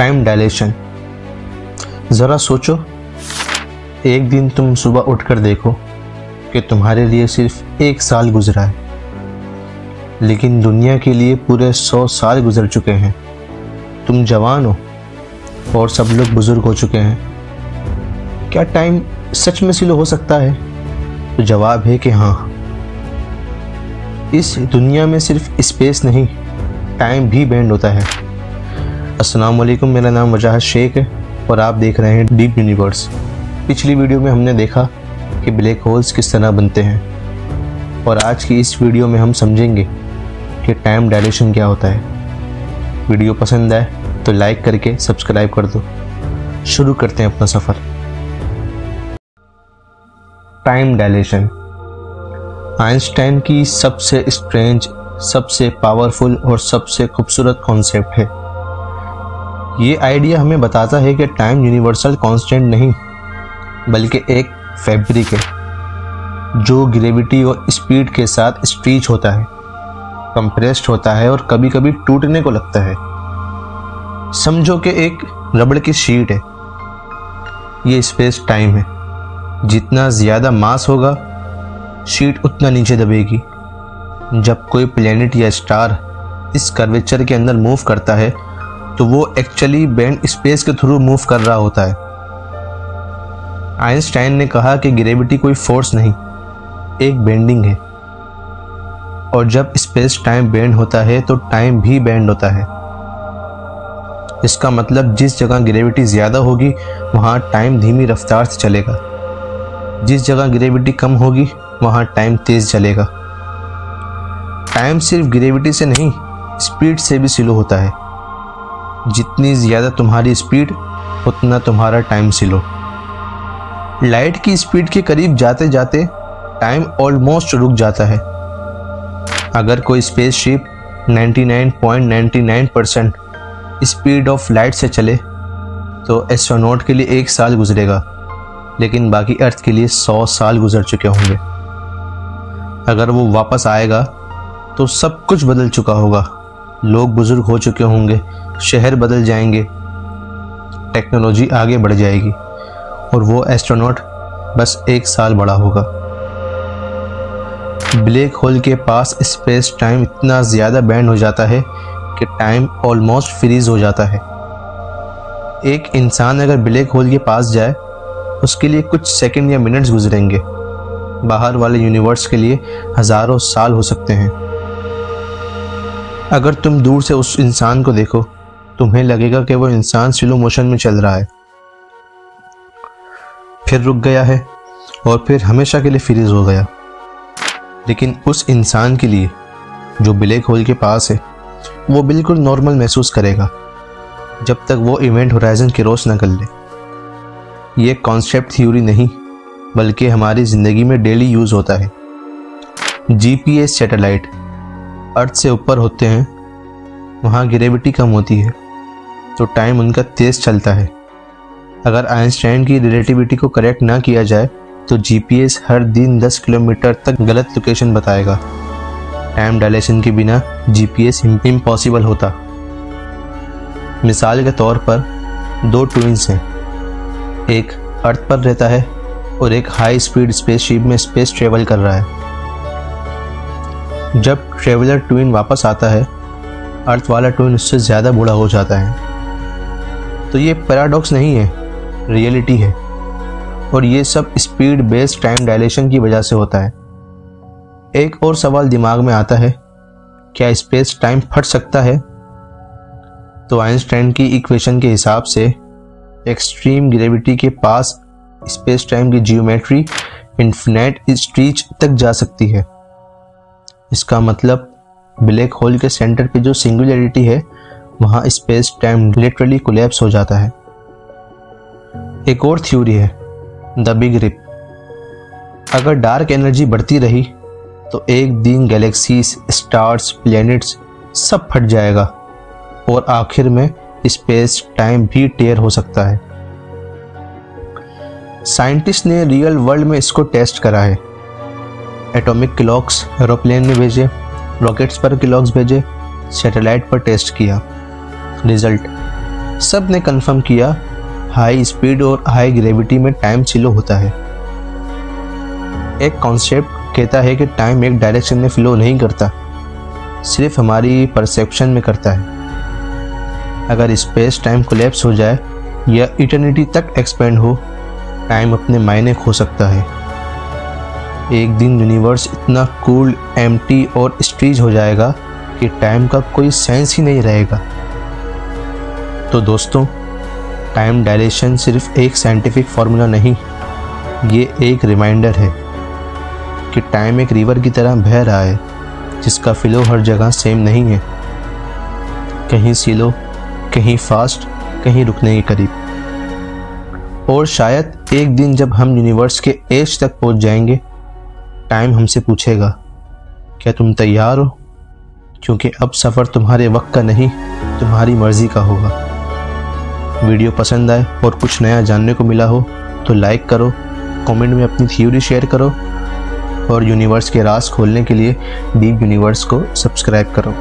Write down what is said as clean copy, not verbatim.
Time dilation. ज़रा सोचो, एक दिन तुम सुबह उठकर देखो कि तुम्हारे लिए सिर्फ 1 साल गुजरा है, लेकिन दुनिया के लिए पूरे 100 साल गुजर चुके हैं। तुम जवान हो और सब लोग बुजुर्ग हो चुके हैं। क्या टाइम सच में स्लो हो सकता है? तो जवाब है कि हाँ। इस दुनिया में सिर्फ स्पेस नहीं, टाइम भी बेंड होता है। अस्सलाम वालेकुम, मेरा नाम वजाहत शेख है और आप देख रहे हैं डीप यूनिवर्स। पिछली वीडियो में हमने देखा कि ब्लैक होल्स किस तरह बनते हैं और आज की इस वीडियो में हम समझेंगे कि टाइम डायलेशन क्या होता है। वीडियो पसंद आए तो लाइक करके सब्सक्राइब कर दो। शुरू करते हैं अपना सफ़र। टाइम डायलेशन आइंस्टाइन की सबसे स्ट्रेंज, सबसे पावरफुल और सबसे खूबसूरत कॉन्सेप्ट है। ये आइडिया हमें बताता है कि टाइम यूनिवर्सल कांस्टेंट नहीं, बल्कि एक फैब्रिक है जो ग्रेविटी और स्पीड के साथ स्ट्रेच होता है, कंप्रेस्ड होता है और कभी कभी टूटने को लगता है। समझो कि एक रबड़ की शीट है। ये स्पेस टाइम है। जितना ज़्यादा मास होगा, शीट उतना नीचे दबेगी। जब कोई प्लेनेट या स्टार इस कर्वेचर के अंदर मूव करता है तो वो एक्चुअली बेंड स्पेस के थ्रू मूव कर रहा होता है। आइंस्टाइन ने कहा कि ग्रेविटी कोई फोर्स नहीं, एक बेंडिंग है। और जब स्पेस टाइम बेंड होता है तो टाइम भी बेंड होता है। इसका मतलब जिस जगह ग्रेविटी ज़्यादा होगी वहाँ टाइम धीमी रफ्तार से चलेगा, जिस जगह ग्रेविटी कम होगी वहाँ टाइम तेज़ चलेगा। टाइम सिर्फ ग्रेविटी से नहीं, स्पीड से भी स्लो होता है। जितनी ज़्यादा तुम्हारी स्पीड, उतना तुम्हारा टाइम स्लो। लाइट की स्पीड के करीब जाते जाते टाइम ऑलमोस्ट रुक जाता है। अगर कोई स्पेसशिप 99.99% स्पीड ऑफ लाइट से चले तो एस्ट्रोनॉट के लिए 1 साल गुजरेगा, लेकिन बाकी अर्थ के लिए 100 साल गुजर चुके होंगे। अगर वो वापस आएगा तो सब कुछ बदल चुका होगा। लोग बुजुर्ग हो चुके होंगे, शहर बदल जाएंगे, टेक्नोलॉजी आगे बढ़ जाएगी और वो एस्ट्रोनॉट बस 1 साल बड़ा होगा। ब्लैक होल के पास स्पेस टाइम इतना ज़्यादा बेंड हो जाता है कि टाइम ऑलमोस्ट फ्रीज हो जाता है। एक इंसान अगर ब्लैक होल के पास जाए, उसके लिए कुछ सेकंड या मिनट्स गुजरेंगे। बाहर वाले यूनिवर्स के लिए हज़ारों साल हो सकते हैं। अगर तुम दूर से उस इंसान को देखो, तुम्हें लगेगा कि वो इंसान स्लो मोशन में चल रहा है, फिर रुक गया है और फिर हमेशा के लिए फ्रीज हो गया। लेकिन उस इंसान के लिए जो ब्लैक होल के पास है, वो बिल्कुल नॉर्मल महसूस करेगा जब तक वो इवेंट होराइजन क्रॉस न कर ले। ये कॉन्सेप्ट थ्योरी नहीं, बल्कि हमारी ज़िंदगी में डेली यूज़ होता है। जीपीएस सैटेलाइट अर्थ से ऊपर होते हैं, वहाँ ग्रेविटी कम होती है तो टाइम उनका तेज़ चलता है। अगर आइंस्टाइन की रिलेटिविटी को करेक्ट ना किया जाए तो जीपीएस हर दिन 10 किलोमीटर तक गलत लोकेशन बताएगा। टाइम डायलेशन के बिना जीपीएस इम्पॉसिबल होता। मिसाल के तौर पर 2 ट्विंस हैं, एक अर्थ पर रहता है और एक हाई स्पीड स्पेसशिप में स्पेस ट्रेवल कर रहा है। जब ट्रेवलर ट्विन वापस आता है, अर्थ वाला ट्विन उससे ज़्यादा बूढ़ा हो जाता है। तो ये पैराडॉक्स नहीं है, रियलिटी है। और ये सब स्पीड बेस्ड टाइम डायलेशन की वजह से होता है। एक और सवाल दिमाग में आता है, क्या स्पेस टाइम फट सकता है? तो आइंस्टाइन की इक्वेशन के हिसाब से एक्सट्रीम ग्रेविटी के पास स्पेस टाइम की जियोमेट्री इन्फिनाइट स्ट्रेच तक जा सकती है। इसका मतलब ब्लैक होल के सेंटर पे जो सिंगुलैरिटी है, वहाँ स्पेस टाइम लिटरली कोलैप्स हो जाता है। एक और थ्योरी है, द बिग रिप। अगर डार्क एनर्जी बढ़ती रही तो एक दिन गैलेक्सीज, स्टार्स, प्लैनेट्स सब फट जाएगा और आखिर में स्पेस टाइम भी टेयर हो सकता है। साइंटिस्ट ने रियल वर्ल्ड में इसको टेस्ट करा है। एटॉमिक क्लॉक्स एरोप्लेन में भेजे, रॉकेट्स पर क्लॉक्स भेजे, सैटेलाइट पर टेस्ट किया। रिजल्ट, सब ने कंफर्म किया हाई स्पीड और हाई ग्रेविटी में टाइम स्लो होता है। एक कॉन्सेप्ट कहता है कि टाइम एक डायरेक्शन में फ्लो नहीं करता, सिर्फ हमारी परसेप्शन में करता है। अगर स्पेस टाइम कोलैप्स हो जाए या इटर्निटी तक एक्सपेंड हो, टाइम अपने मायने खो सकता है। एक दिन यूनिवर्स इतना कूल, एम्प्टी और स्ट्रीज हो जाएगा कि टाइम का कोई सेंस ही नहीं रहेगा। तो दोस्तों, टाइम डायलेशन सिर्फ एक साइंटिफिक फार्मूला नहीं, ये एक रिमाइंडर है कि टाइम एक रिवर की तरह बह रहा है, जिसका फ्लो हर जगह सेम नहीं है। कहीं स्लो, कहीं फास्ट, कहीं रुकने के करीब। और शायद एक दिन जब हम यूनिवर्स के एज तक पहुंच जाएंगे, टाइम हमसे पूछेगा, क्या तुम तैयार हो? क्योंकि अब सफ़र तुम्हारे वक्त का नहीं, तुम्हारी मर्जी का होगा। वीडियो पसंद आए और कुछ नया जानने को मिला हो तो लाइक करो, कमेंट में अपनी थ्योरी शेयर करो और यूनिवर्स के राज खोलने के लिए डीप यूनिवर्स को सब्सक्राइब करो।